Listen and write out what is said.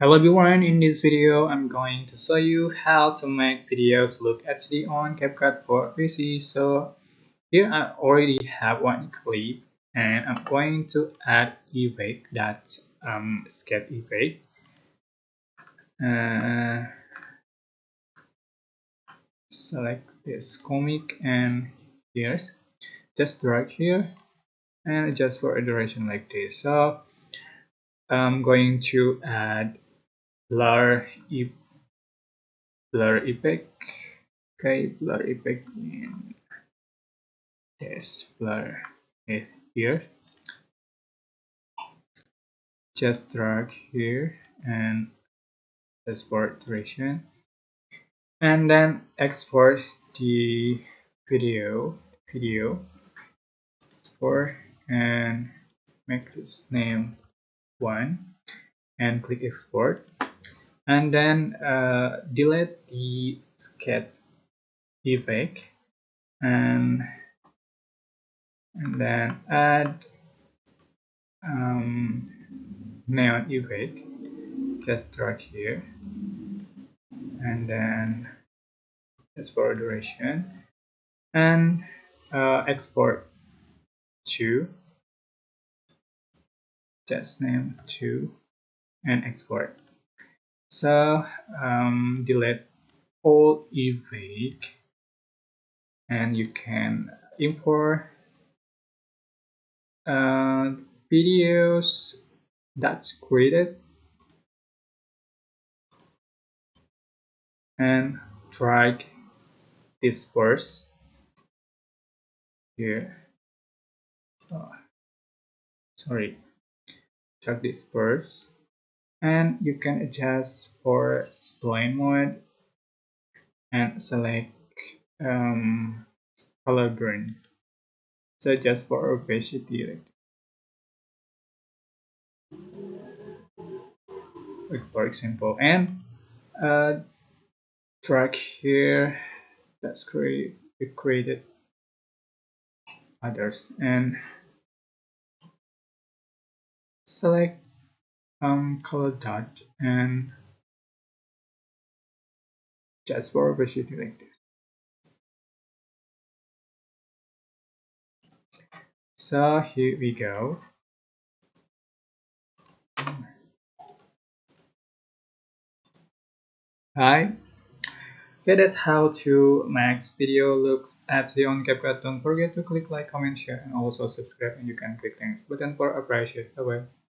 Hello everyone, in this video I'm going to show you how to make videos look HD on CapCut for PC. So here I already have one clip and I'm going to add effect, that's escape effect. Uh, Select this comic and here's just drag here and adjust for a duration like this. So I'm going to add blur, blur effect. Okay, blur effect in this blur it here. Just drag here and export duration, and then export the video export and make this name 1 and click export, and then delete the sketch effect and then add neon effect. Just drag here and then export duration and export to, just name 2 and export. So delete all effect and you can import videos that's created and drag disperse here. Oh, sorry, drag disperse, and you can adjust for blend mode and select color burn. So just for opacity, like for example, and uh, drag here. That's create we created others and select color dot and just for opacity like this. So here we go. Hi. Okay, that's how to make video looks HD on CapCut. Don't forget to click like, comment, share, and also subscribe. And you can click thanks button for appreciate. Bye bye.